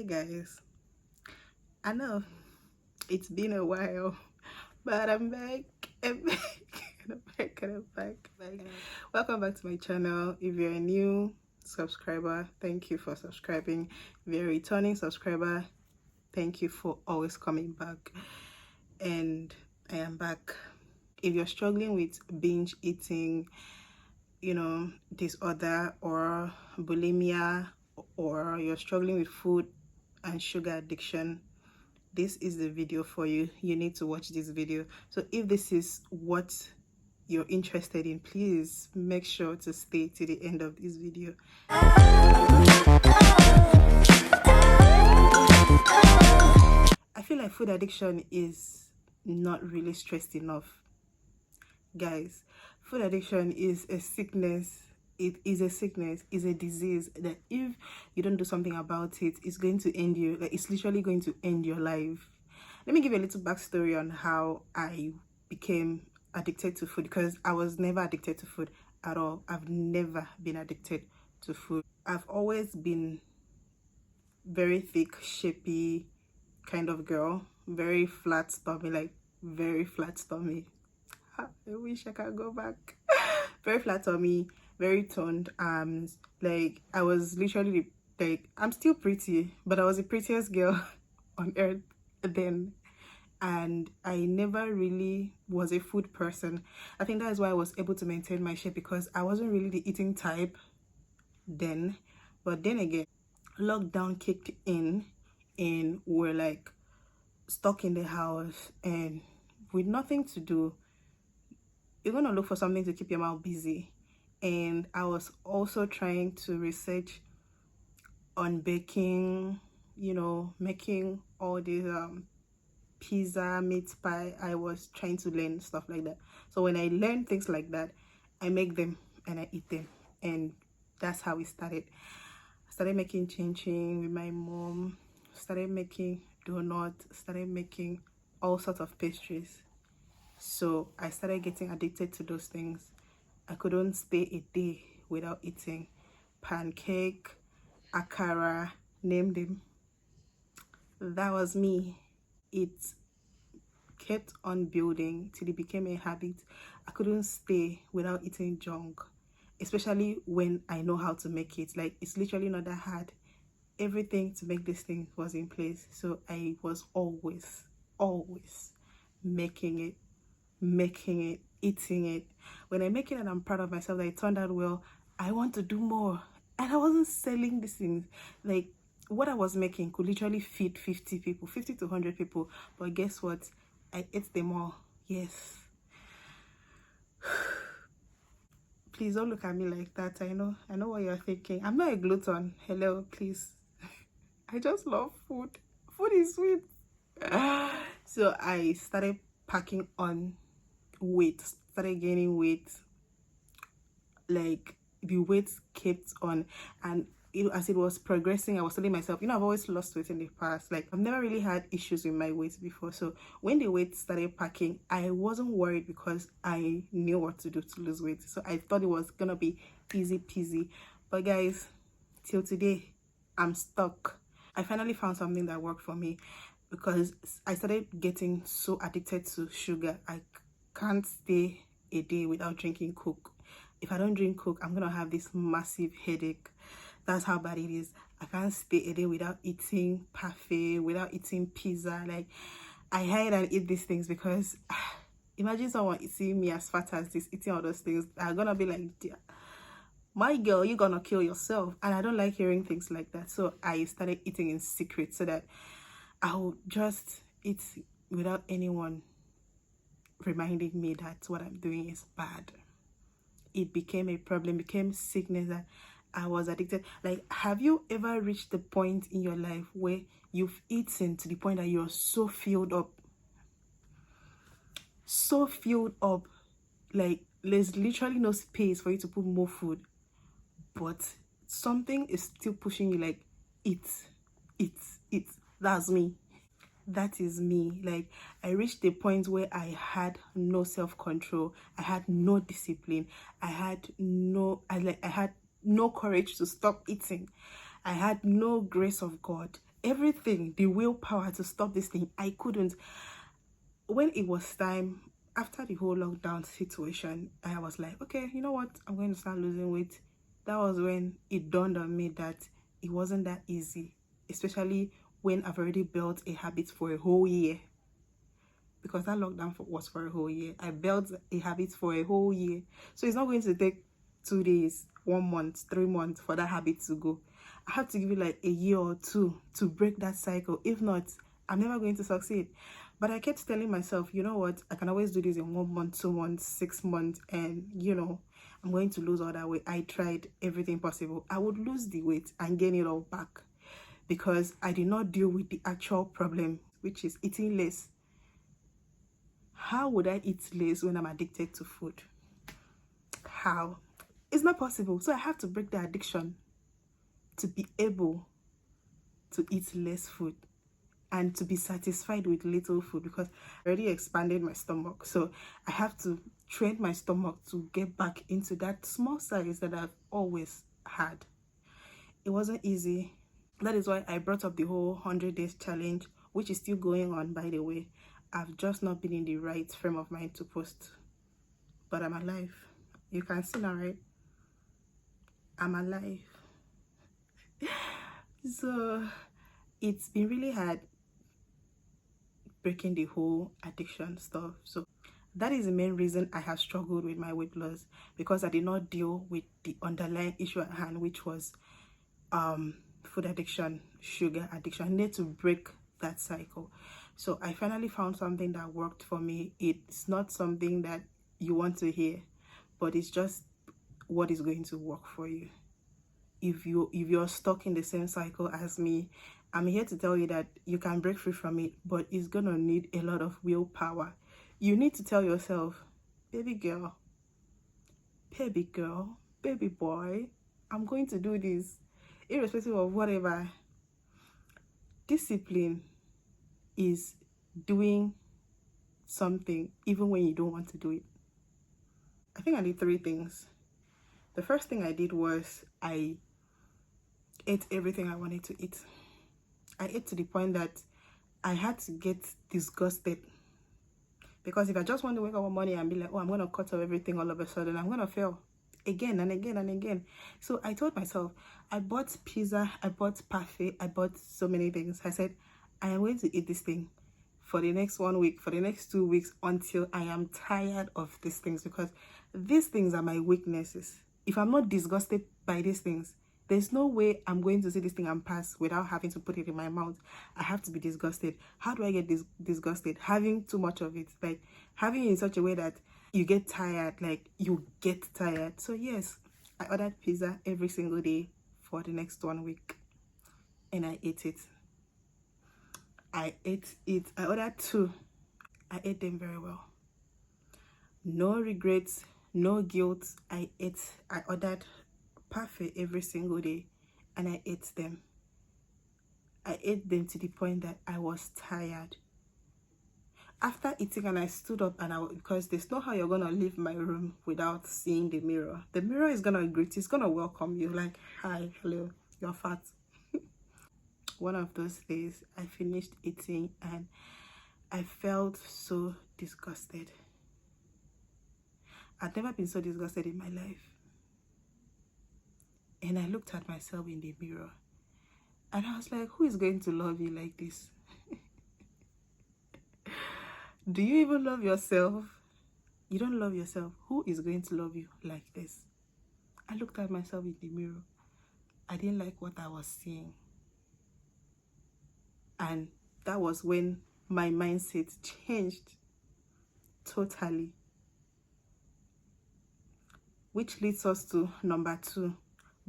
guys, I know it's been a while, but I'm back. I'm back. I'm back. Welcome back to my channel. If you're a new subscriber, thank you for subscribing. If you're a returning subscriber, thank you for always coming back. And I am back. If you're struggling with binge eating, disorder or bulimia, or you're struggling with food and sugar addiction, this is the video for you. You need to watch this video. So if this is what you're interested in, please make sure to stay to the end of this video. I feel like food addiction is not really stressed enough. Guys, food addiction is a sickness. It is a sickness, it's a disease that if you don't do something about it, it's going to end you. Like, it's literally going to end your life. Let me give you a little backstory on how I became addicted to food, because I was never addicted to food at all. I've never been addicted to food. I've always been very thick, shapy kind of girl, very flat stomach, like very flat stomach. I wish I could go back. Very flat tummy, very toned arms. Like, I was literally like, I'm still pretty, but I was the prettiest girl on earth then. And I never really was a food person. I think that is why I was able to maintain my shape, because I wasn't really the eating type then. But then again, lockdown kicked in and we're like stuck in the house and with nothing to do. You're gonna look for something to keep your mouth busy. And I was also trying to research on baking, making all these pizza, meat pie. I was trying to learn stuff like that. So when I learn things like that, I make them and I eat them. And that's how it started. I started making chin-chin with my mom, started making donuts, started making all sorts of pastries. So I started getting addicted to those things. I couldn't stay a day without eating pancake, akara, name them. That was me. It kept on building till it became a habit. I couldn't stay without eating junk, especially when I know how to make it. Like, it's literally not that hard. Everything to make this thing was in place. So I was always making it, eating it. When I make it and I'm proud of myself that it turned out well, I want to do more. And I wasn't selling these things. Like, what I was making could literally feed 50 people, 50 to 100 people. But guess what? I ate them all. Yes. Please don't look at me like that. I know what you're thinking. I'm not a glutton. Hello, please. I just love food. Food is sweet. So I started packing on weight, started gaining weight. Like, the weight kept on, and as it was progressing, I was telling myself, I've always lost weight in the past. Like, I've never really had issues with my weight before. So when the weight started packing, I wasn't worried because I knew what to do to lose weight. So I thought it was gonna be easy peasy. But guys, till today, I'm stuck. I finally found something that worked for me, because I started getting so addicted to sugar. I can't stay a day without drinking Coke. If I don't drink Coke, I'm gonna have this massive headache. That's how bad it is. I can't stay a day without eating parfait, without eating pizza. Like, I hide and eat these things because imagine someone seeing me as fat as this, eating all those things. I'm gonna be like, my girl, you're gonna kill yourself. And I don't like hearing things like that. So I started eating in secret so that I would just eat without anyone reminding me that what I'm doing is bad. It became a problem, became sickness that I was addicted. Like, have you ever reached the point in your life where you've eaten to the point that you're so filled up? So filled up. Like, there's literally no space for you to put more food. But something is still pushing you, like, eat. That's me. That is me. Like, I reached the point where I had no self-control. I had no discipline. I had no courage to stop eating. I had no grace of God. everything, the willpower to stop this thing, I couldn't. When it was time, after the whole lockdown situation, I was like, okay, you know what, I'm going to start losing weight. That was when it dawned on me that it wasn't that easy, especially when I've already built a habit for a whole year. Because that lockdown was for a whole year. I built a habit for a whole year. So it's not going to take 2 days, 1 month, 3 months for that habit to go. I have to give it like a year or two to break that cycle. If not, I'm never going to succeed. But I kept telling myself, you know what, I can always do this in 1 month, 2 months, 6 months, and you know, I'm going to lose all that weight. I tried everything possible. I would lose the weight and gain it all back because I did not deal with the actual problem, which is eating less. How would I eat less when I'm addicted to food? How? It's not possible. So I have to break the addiction to be able to eat less food and to be satisfied with little food, because I already expanded my stomach. So I have to train my stomach to get back into that small size that I've always had. It wasn't easy. That is why I brought up the whole 100 days challenge, which is still going on, by the way. I've just not been in the right frame of mind to post, but I'm alive. You can see now, right? I'm alive. So it's been really hard breaking the whole addiction stuff. So that is the main reason I have struggled with my weight loss, because I did not deal with the underlying issue at hand, which was food addiction, sugar addiction. I needed to break that cycle. So I finally found something that worked for me. It's not something that you want to hear, but it's just what is going to work for you. If you're stuck in the same cycle as me, I'm here to tell you that you can break free from it, but it's gonna need a lot of willpower. You need to tell yourself, baby girl, baby boy, I'm going to do this, irrespective of whatever. Discipline is doing something even when you don't want to do it. I think I did 3 things. The first thing I did was I ate everything I wanted to eat. I ate to the point that I had to get disgusted, because if I just want to wake up one morning and be like, oh, I'm going to cut off everything all of a sudden, I'm going to fail again and again and again. So I told myself, I bought pizza, I bought parfait, I bought so many things. I said, I am going to eat this thing for the next 1 week, for the next 2 weeks, until I am tired of these things, because these things are my weaknesses. If I'm not disgusted by these things, there's no way I'm going to see this thing and pass without having to put it in my mouth. I have to be disgusted. How do I get disgusted? Having too much of it, like having it in such a way that you get tired, like you get tired. So yes, I ordered pizza every single day for the next 1 week, and I ate it. I ordered 2. I ate them very well. No regrets, no guilt. I ordered parfait every single day, and I ate them. I ate them to the point that I was tired. After eating, and I stood up, and because there's no how you're gonna leave my room without seeing the mirror. The mirror is gonna greet you, it's gonna welcome you, like, hi, hello, you're fat. One of those days, I finished eating and I felt so disgusted. I'd never been so disgusted in my life. And I looked at myself in the mirror and I was like, who is going to love you like this? Do you even love yourself? You don't love yourself. Who is going to love you like this? I looked at myself in the mirror. I didn't like what I was seeing. And that was when my mindset changed totally. Which leads us to number 2,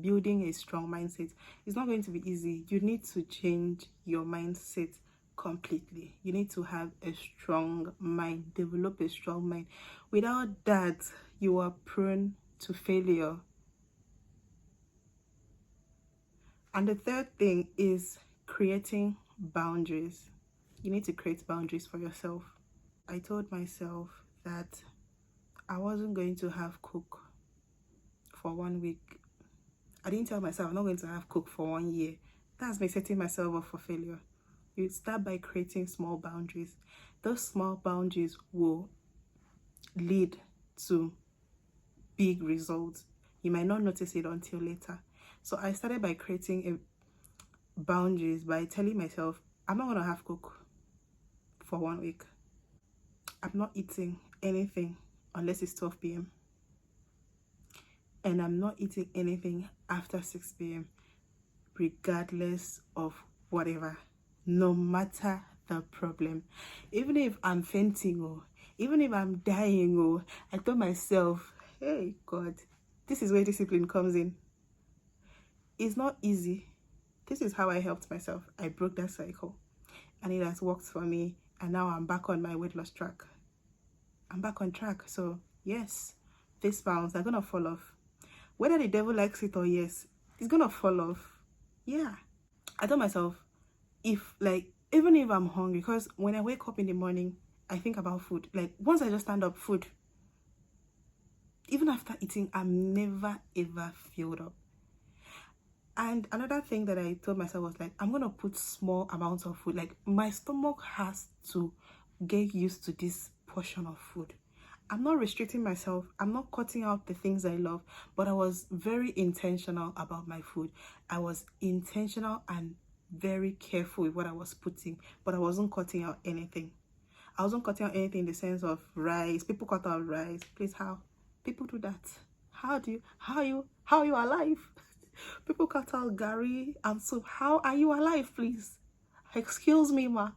building a strong mindset. It's not going to be easy. You need to change your mindset completely. You need to have a strong mind, develop a strong mind. Without that, you are prone to failure. And the third thing is creating boundaries. You need to create boundaries for yourself. I told myself that I wasn't going to have cook for 1 week. I didn't tell myself I'm not going to have cook for 1 year. That's me setting myself up for failure. You start by creating small boundaries. Those small boundaries will lead to big results. You might not notice it until later. So I started by creating boundaries by telling myself, I'm not going to have coke for 1 week. I'm not eating anything unless it's 12 p.m. And I'm not eating anything after 6 p.m. regardless of whatever, no matter the problem. Even if I'm fainting or even if I'm dying, or I told myself, hey God, this is where discipline comes in. It's not easy. This is how I helped myself. I broke that cycle and it has worked for me, and now I'm back on my weight loss track. I'm back on track. So yes, these pounds are gonna fall off. Whether the devil likes it or yes, it's gonna fall off. Yeah. I told myself, even if I'm hungry, because when I wake up in the morning, I think about food. Like once I just stand up, food. Even after eating, I'm never ever filled up. And another thing that I told myself was like, I'm gonna put small amounts of food. Like my stomach has to get used to this portion of food. I'm not restricting myself. I'm not cutting out the things I love, but I was very intentional about my food. I was intentional and very careful with what I was putting, but I wasn't cutting out anything. I wasn't cutting out anything in the sense of rice. People cut out rice. Please, how? People do that. How are you alive? People cut out gari and soup. How are you alive, please? Excuse me, ma.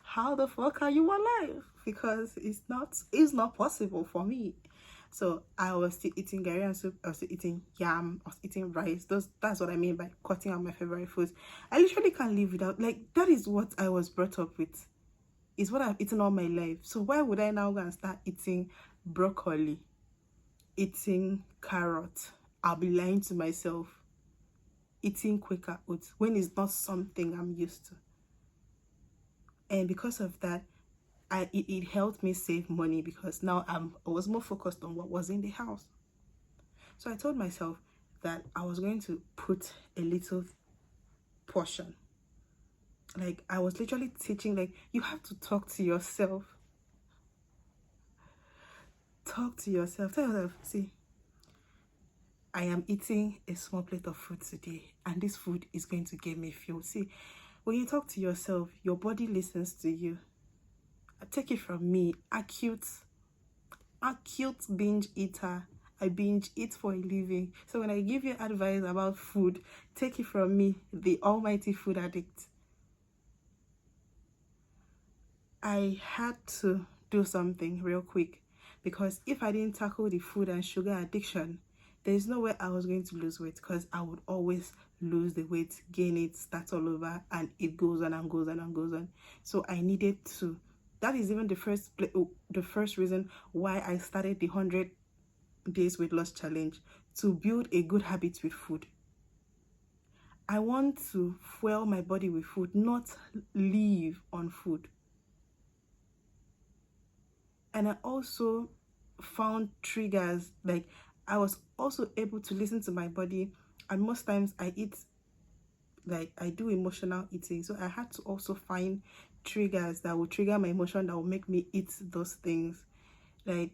How the fuck are you alive? Because it's not possible for me. So I was still eating gari and soup. I was still eating yam. I was eating rice. That's what I mean by cutting out my favorite foods. I literally can't live without. Like that is what I was brought up with. It's what I've eaten all my life. So why would I now go and start eating broccoli, eating carrot? I'll be lying to myself. Eating Quaker oats when it's not something I'm used to. And because of that, it helped me save money, because now I was more focused on what was in the house. So I told myself that I was going to put a little portion. Like I was literally teaching, like you have to talk to yourself. Talk to yourself. Tell yourself, see, I am eating a small plate of food today, and this food is going to give me fuel. See, when you talk to yourself, your body listens to you. Take it from me, acute binge eater. I binge eat for a living. So when I give you advice about food, take it from me, the almighty food addict. I had to do something real quick, because if I didn't tackle the food and sugar addiction, there's no way I was going to lose weight, because I would always lose the weight, gain it, start all over, and it goes on and goes on and goes on. So I needed to. That is even the first reason why I started the 100 days weight loss challenge, to build a good habit with food. I want to fuel my body with food, not live on food. And I also found triggers. Like I was also able to listen to my body, and most times I eat, like I do emotional eating, so I had to also find triggers that will trigger my emotion, that will make me eat those things. Like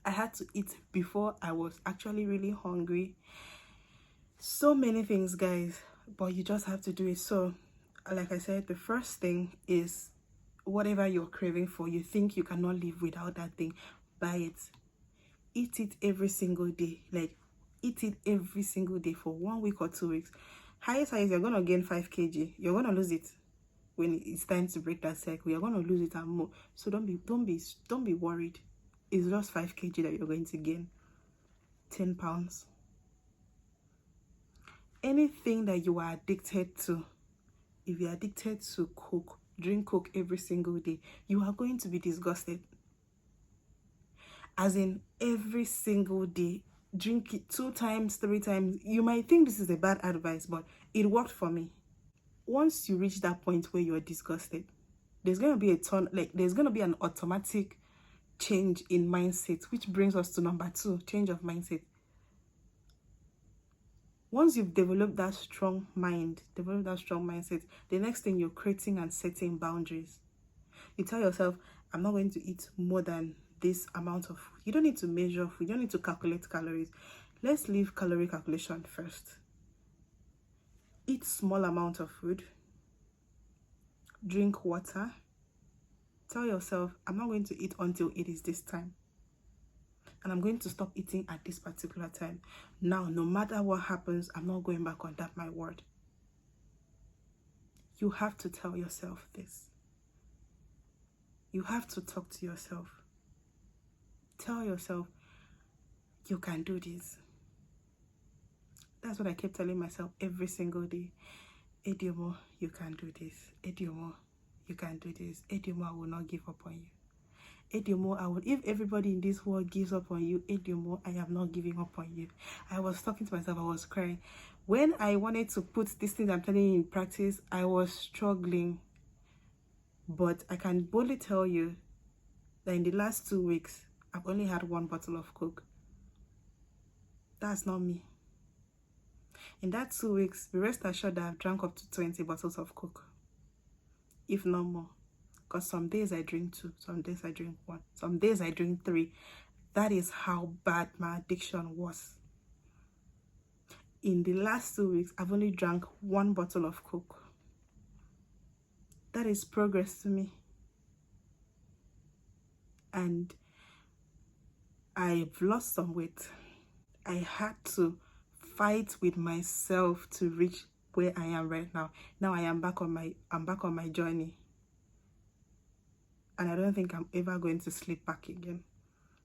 I had to eat before I was actually really hungry. So many things, guys, but you just have to do it. So like I said, the first thing is, whatever you're craving for, you think you cannot live without that thing, buy it. Eat it every single day. Like eat it every single day for 1 week or 2 weeks. Highest you're gonna gain 5 kg. You're gonna lose it when it's time to break that cycle. You're gonna lose it and more. So don't be worried. It's just 5 kg that you're going to gain. 10 pounds. Anything that you are addicted to, if you're addicted to Coke, drink Coke every single day, you are going to be disgusted. As in every single day, drink it 2 times, 3 times. You might think this is a bad advice, but it worked for me. Once you reach that point where you're disgusted, there's going to be there's going to be an automatic change in mindset, which brings us to number 2, change of mindset. Once you've developed that strong mind, develop that strong mindset, the next thing, you're creating and setting boundaries. You tell yourself, I'm not going to eat more than this amount of food. You don't need to measure food. You don't need to calculate calories. Let's leave calorie calculation first. Eat small amount of food. Drink water. Tell yourself, I'm not going to eat until it is this time. And I'm going to stop eating at this particular time. Now, no matter what happens, I'm not going back on that, my word. You have to tell yourself this. You have to talk to yourself. Tell yourself, you can do this. That's what I kept telling myself every single day. Ediomo, you can do this. Ediomo, you can do this. Ediomo, I will not give up on you. Ediomo, I would, if everybody in this world gives up on you, Ediomo, I am not giving up on you. I was talking to myself, I was crying. When I wanted to put these things I'm telling you in practice, I was struggling. But I can boldly tell you that in the last 2 weeks, I've only had 1 bottle of Coke. That's not me. In that 2 weeks, be rest assured that I've drank up to 20 bottles of Coke, if not more. Because some days I drink 2, some days I drink 1, some days I drink 3. That is how bad my addiction was. In the last 2 weeks, I've only drank 1 bottle of Coke. That is progress to me. And I've lost some weight. I had to fight with myself to reach where I am right now. Now I'm back on my journey. And I don't think I'm ever going to slip back again,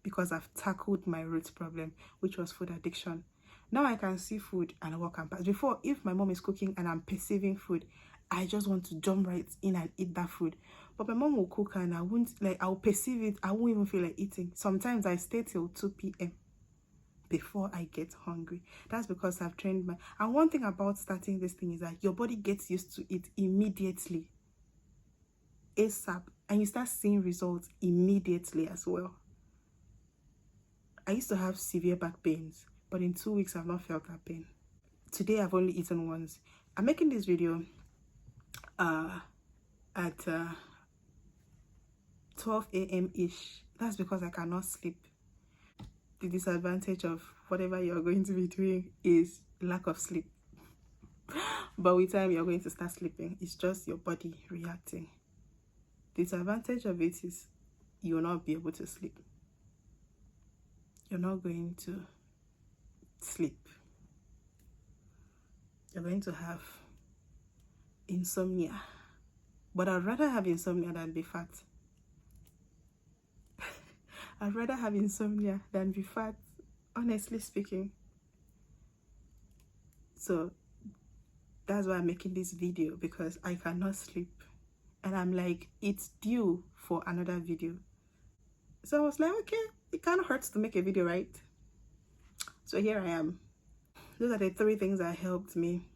because I've tackled my root problem, which was food addiction. Now I can see food and walk and pass. Before, if my mom is cooking and I'm perceiving food, I just want to jump right in and eat that food. But my mom will cook and I'll perceive it. I won't even feel like eating. Sometimes I stay till 2 p.m. before I get hungry. That's because I've trained my... And one thing about starting this thing is that your body gets used to it immediately. ASAP. And you start seeing results immediately as well. I used to have severe back pains, but in 2 weeks I've not felt that pain. Today I've only eaten once. I'm making this video at 12 a.m. ish. That's because I cannot sleep. The disadvantage of whatever you're going to be doing is lack of sleep. But with time you're going to start sleeping. It's just your body reacting. The disadvantage of it is you will not be able to sleep. You're not going to sleep. You're going to have insomnia. But I'd rather have insomnia than be fat. I'd rather have insomnia than be fat, honestly speaking. So that's why I'm making this video, because I cannot sleep. And I'm like, it's due for another video. So I was like, okay, it kind of hurts to make a video, right? So here I am. Those are the 3 things that helped me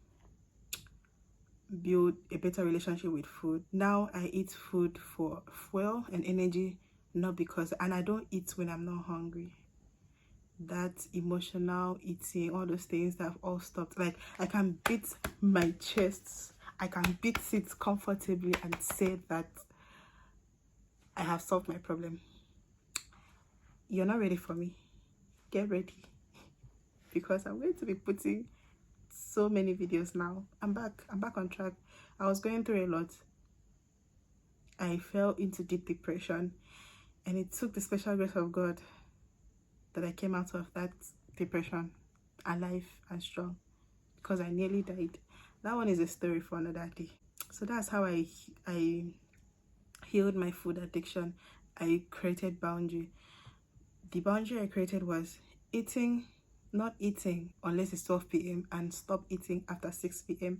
build a better relationship with food. Now I eat food for fuel and energy, not because... And I don't eat when I'm not hungry. That emotional eating, all those things that have all stopped. Like, I can beat my chest, I can beat it comfortably and say that I have solved my problem. You're not ready for me? Get ready, because I'm going to be putting so many videos now. I'm back on track. I was going through a lot. I fell into deep depression, and it took the special grace of God that I came out of that depression alive and strong, because I nearly died. That one is a story for another day. So that's how I healed my food addiction. I created boundary. The boundary I created was not eating unless it's 12 p.m. and stop eating after 6 p.m.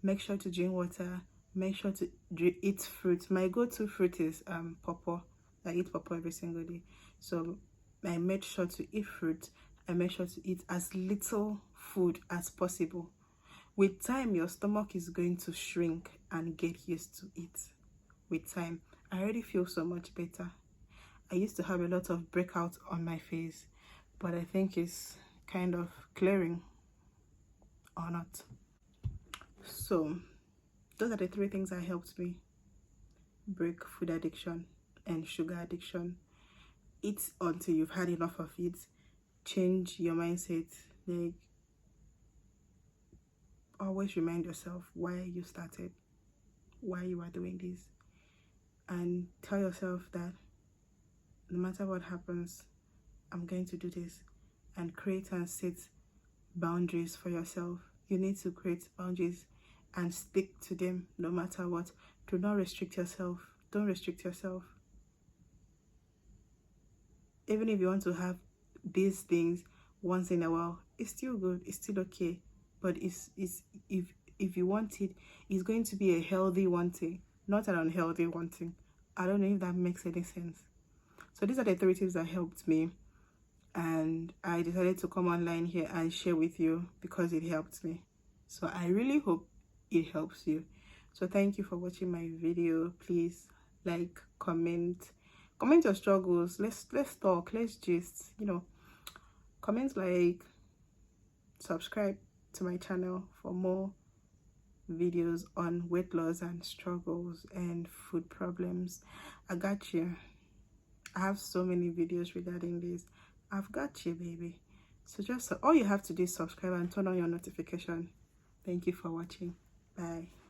Make sure to drink water. Make sure to eat fruit. My go-to fruit is pawpaw. I eat pawpaw every single day. So I made sure to eat fruit. I made sure to eat as little food as possible. With time, your stomach is going to shrink and get used to it. With time, I already feel so much better. I used to have a lot of breakouts on my face, but I think it's kind of clearing. or not. So those are the three things that helped me break food addiction and sugar addiction. Eat until you've had enough of it. Change your mindset. Like, always remind yourself why you started, why you are doing this, and tell yourself that no matter what happens, I'm going to do this. And create and set boundaries for yourself. You need to create boundaries and stick to them no matter what. Do not restrict yourself. Don't restrict yourself. Even if you want to have these things once in a while, it's still good, it's still okay. But it's if you want it, it's going to be a healthy wanting, not an unhealthy wanting. I don't know if that makes any sense. So these are the three tips that helped me, and I decided to come online here and share with you because it helped me. So I really hope it helps you. So thank you for watching my video. Please like, comment your struggles. Let's talk, let's gist, comment, like, subscribe to my channel for more videos on weight loss and struggles and food problems. I got you. I have so many videos regarding this. I've got you, baby. So just all you have to do is subscribe and turn on your notification. Thank you for watching. Bye.